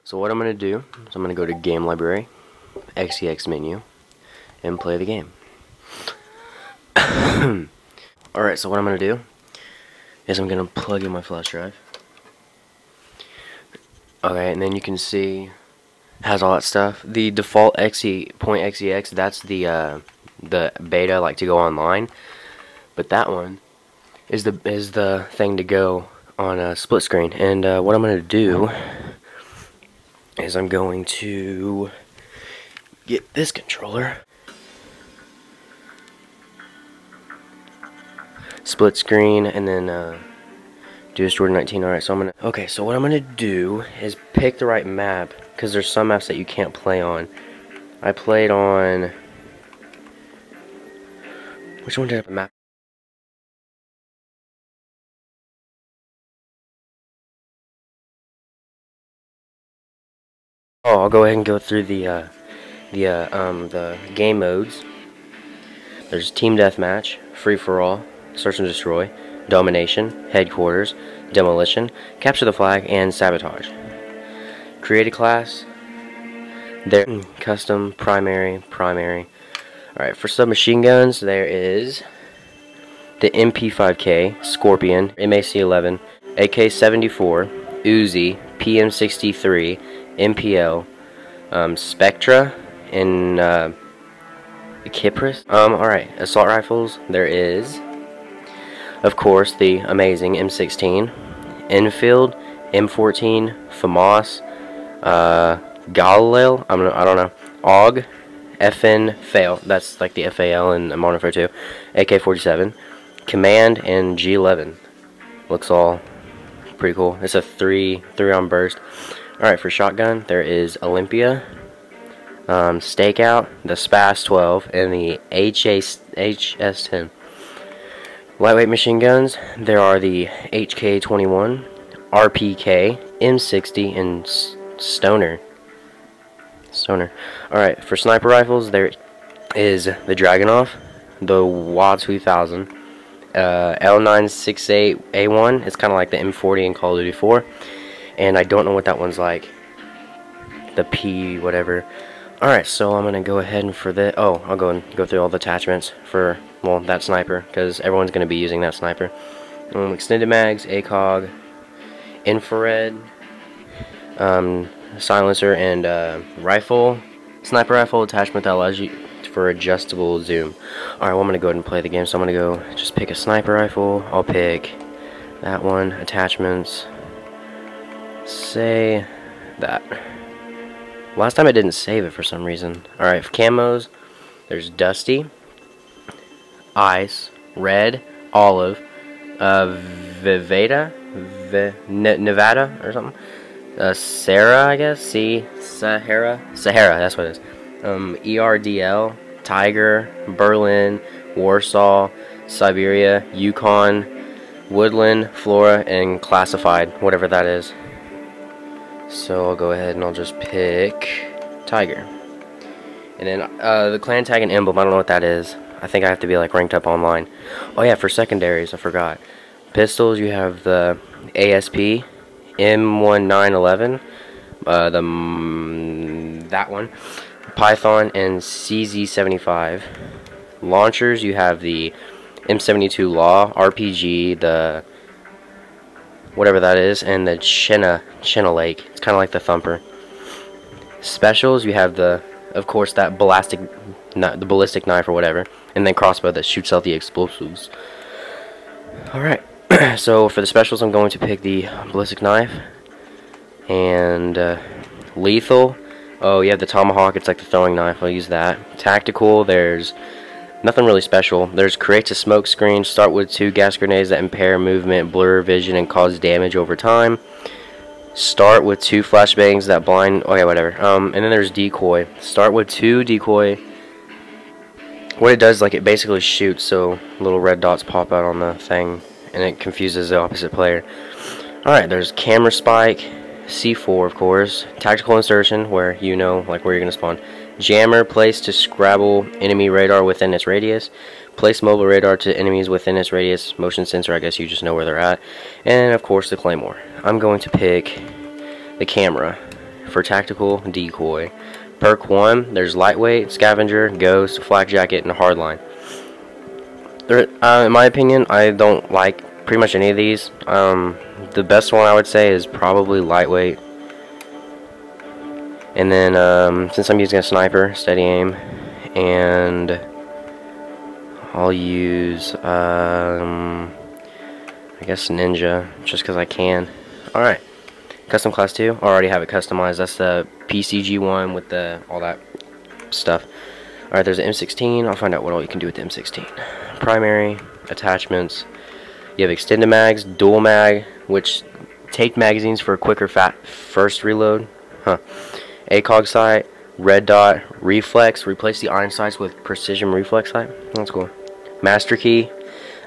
So what I'm going to do is I'm going to go to Game Library, XEX menu, and play the game. Alright, so what I'm going to do is I'm going to plug in my flash drive. Okay, and then you can see it has all that stuff. The default .xex, that's the beta, like to go online. But that one is the thing to go on a split screen. And what I'm going to do is I'm going to get this controller, split screen, and then do Jordan 19. Alright, so okay, so what I'm gonna do is pick the right map, because there's some maps that you can't play on. I played on, which one did I map? Oh, I'll go ahead and go through the game modes. There's Team Deathmatch, Free for All, Search and Destroy, Domination, Headquarters, Demolition, Capture the Flag, and Sabotage. Create a class. There, Custom, Primary. Alright, for submachine guns, there is the MP5K, Scorpion, MAC-11, AK-74, Uzi, PM-63, MPL, Spectra, and Kypris. Alright, assault rifles, there is, of course, the amazing M16, Enfield, M14, FAMAS, Galileo, I don't know, AUG, FN, FAL, that's like the FAL in Modern Warfare 2, AK-47, Command, and G11. Looks all pretty cool. It's a three round burst. Alright, for shotgun, there is Olympia, Stakeout, the SPAS 12, and the HS10. Lightweight machine guns, there are the HK21, RPK, M60, and Stoner. Alright, for sniper rifles, there is the Dragunov, the WA 2000, L968A1. It's kind of like the M40 in Call of Duty 4. And I don't know what that one's like. The P whatever. Alright, so I'm going to go ahead and for this... Oh, I'll go through all the attachments for, well, that sniper. Because everyone's going to be using that sniper. Extended mags, ACOG, infrared, silencer, and rifle. Sniper rifle attachment that allows you for adjustable zoom. Alright, well, I'm going to go ahead and play the game. So I'm going to go just pick a sniper rifle. I'll pick that one. Attachments. Say that. Last time I didn't save it for some reason. Alright, for camos, there's Dusty, Ice, Red, Olive, Nevada or something. Sarah, I guess. Sahara, that's what it is. ERDL, Tiger, Berlin, Warsaw, Siberia, Yukon, Woodland, Flora, and Classified, whatever that is. So I'll go ahead and I'll just pick Tiger. And then the clan tag and emblem, I don't know what that is. I think I have to be like ranked up online. Oh yeah, for secondaries, I forgot. Pistols, you have the ASP, M1911, that one, Python, and CZ75. Launchers, you have the M72 Law, RPG, the whatever that is, and the Chena Lake. It's kind of like the Thumper. Specials, you have the, of course, that ballistic knife or whatever, and then crossbow that shoots out the explosives. Alright, so for the specials, I'm going to pick the ballistic knife, and lethal. Oh, you have the tomahawk, it's like the throwing knife, I'll use that. Tactical, there's nothing really special. There's creates a smoke screen, start with 2 gas grenades that impair movement, blur vision, and cause damage over time. Start with 2 flashbangs that blind, okay, whatever. And then there's decoy. Start with 2 decoy. What it does, like, it basically shoots, so little red dots pop out on the thing, and it confuses the opposite player. Alright, there's camera spike, C4, of course. Tactical insertion, where you know, like, where you're going to spawn. Jammer, place to scrabble enemy radar within its radius. Place mobile radar to enemies within its radius. Motion sensor, I guess you just know where they're at. And of course the claymore. I'm going to pick the camera. for tactical, decoy. Perk 1, there's lightweight, scavenger, ghost, flak jacket, and hardline. In my opinion, I don't like pretty much any of these. The best one I would say is probably lightweight. And then since I'm using a sniper, steady aim, and I'll use I guess ninja, just because I can. Alright, custom class 2, I already have it customized. That's the PCG one with the all that stuff. Alright, there's an M16. I'll find out what all you can do with the M16. Primary, attachments. You have extended mags, dual mag, which take magazines for a quicker first reload. ACOG sight, red dot, reflex. Replace the iron sights with precision reflex sight. That's cool. Master key.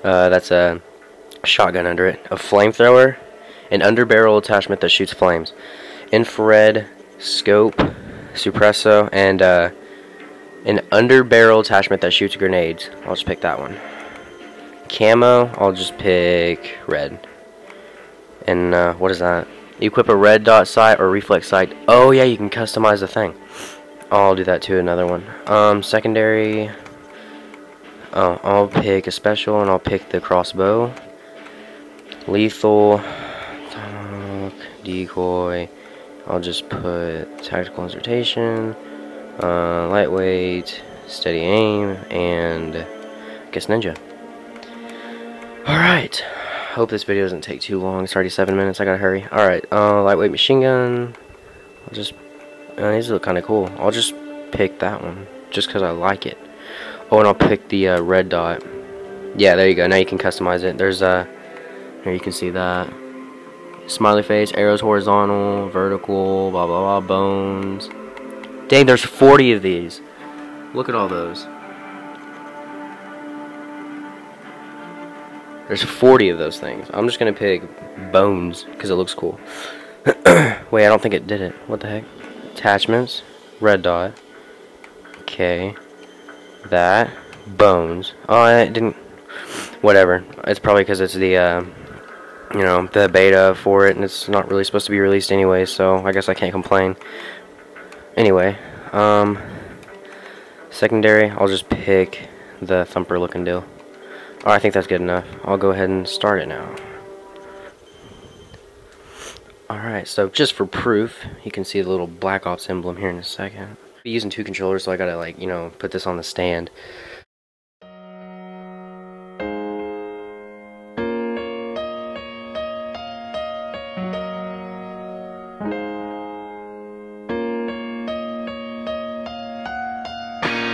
That's a shotgun under it. A flamethrower. An underbarrel attachment that shoots flames. Infrared scope, suppresso, and an underbarrel attachment that shoots grenades. I'll just pick that one. Camo, I'll just pick red. And what is that? Equip a red dot sight or reflex sight. Oh yeah, you can customize the thing. I'll do that too. Another one. Secondary. Oh, I'll pick a special, and I'll pick the crossbow. Lethal. Decoy. I'll just put tactical insertion, lightweight, steady aim, and I guess ninja. Alright, hope this video doesn't take too long. It's already 7 minutes, I gotta hurry. Alright, lightweight machine gun. I'll just, these look kinda cool. I'll just pick that one, just because I like it. Oh, and I'll pick the red dot. Yeah, there you go, now you can customize it. There's here you can see that. Smiley face, arrows horizontal, vertical, blah blah blah, bones. Dang, there's 40 of these. Look at all those. There's 40 of those things. I'm just gonna pick bones because it looks cool. Wait, I don't think it did it. What the heck? Attachments, red dot. Okay. That. Bones. Oh, it didn't. Whatever. It's probably because it's the you know, the beta for it, and it's not really supposed to be released anyway, so I guess I can't complain. Anyway, secondary, I'll just pick the thumper looking deal. Oh, I think that's good enough. I'll go ahead and start it now. Alright, so just for proof, you can see the little Black Ops emblem here in a second. I'm using 2 controllers, so I gotta, like, you know, put this on the stand.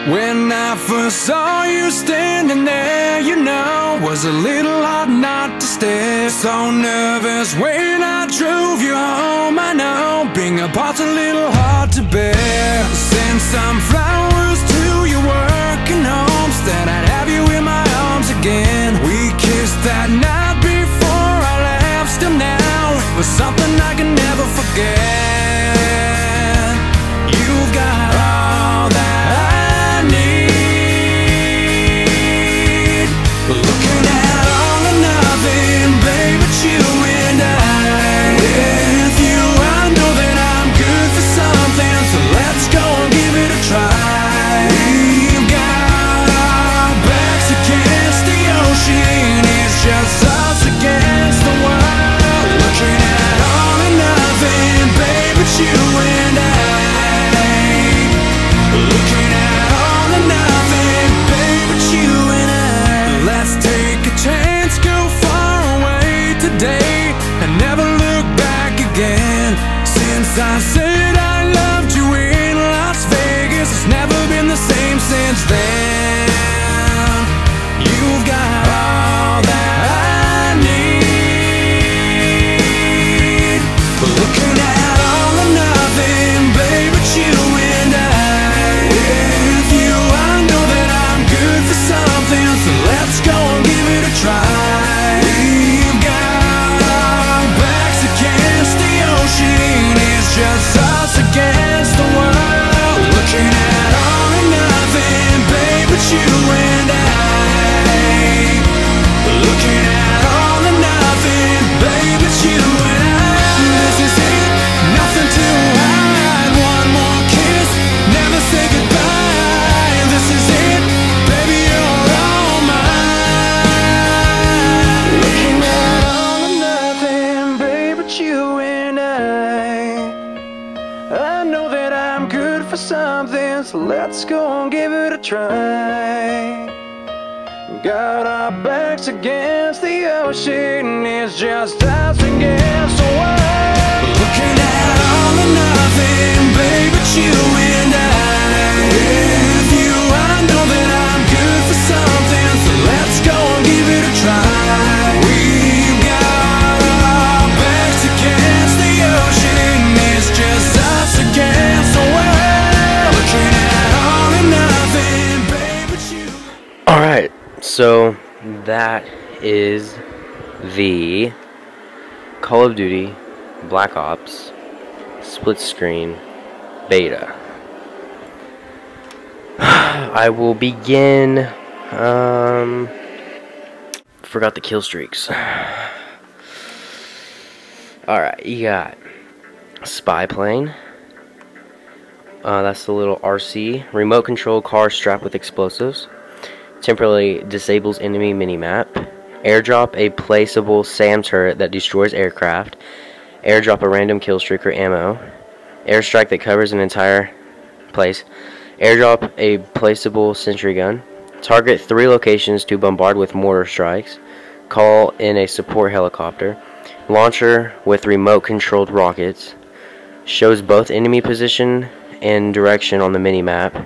When I first saw you standing there, you know, was a little hard not to stare. So nervous when I drove you home, I know, being apart's a little hard to bear. Send some flowers to your working homes, that I'd have you in my arms again. We kissed that night before I left, still now, it was something I can never forget. You've got all that I need. Looking at all or nothing, babe, but you and I. With you, I know that I'm good for something, so let's go and give it a try. We've got our backs against the ocean, it's just us against the world. Looking at all or nothing, babe, but you and I. Looking at all or nothing, babe, but you and I. Let's take a chance, go far away today, and never look back again. Since I said I loved you in Las Vegas, it's never been the same since then. You've got all that I need. Looking at all or nothing, babe, but you and I. With you, I know that I'm good for something, so let's go and give it a try. We've got our backs against the ocean, it's just us against the world. Looking at all or nothing, babe, but you and I. for something, so let's go and give it a try. Got our backs against the ocean, it's just us against the world. Looking at all or nothing, babe, but you and I. With you, I know that I'm good for something, so let's go and give it a try. We've got our backs against the ocean, it's just us against the world. Looking at all or nothing, babe, but you. Alright, so that is the Call of Duty Black Ops split screen beta. I will begin. Forgot the kill streaks. Alright, you got spy plane. That's the little RC. Remote control car strapped with explosives. Temporarily disables enemy minimap. Airdrop a placeable SAM turret that destroys aircraft. Airdrop a random kill streak or ammo. Airstrike that covers an entire place. Airdrop a placeable sentry gun. Target 3 locations to bombard with mortar strikes. Call in a support helicopter. Launcher with remote controlled rockets. Shows both enemy position and direction on the minimap.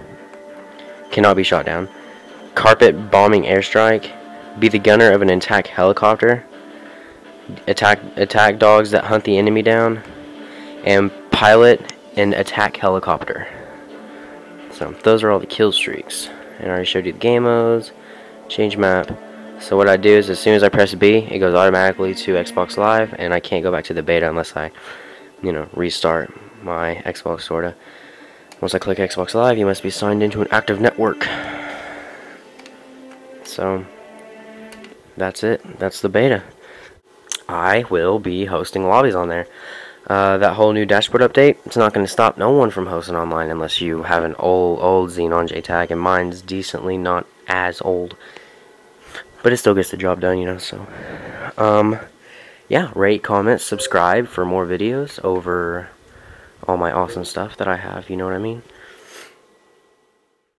Cannot be shot down. Carpet bombing airstrike. Be the gunner of an attack helicopter. Attack dogs that hunt the enemy down. And pilot an attack helicopter. So those are all the kill streaks. And I already showed you the game modes. Change map. So what I do is as soon as I press B, it goes automatically to Xbox Live, and I can't go back to the beta unless I, restart my Xbox sorta. Once I click Xbox Live, you must be signed into an active network. So that's it. That's the beta. I will be hosting lobbies on there. That whole new dashboard update, it's not going to stop no one from hosting online unless you have an old Xenon JTAG, and mine's decently not as old. But it still gets the job done, so. Yeah, rate, comment, subscribe for more videos over all my awesome stuff that I have, you know what I mean?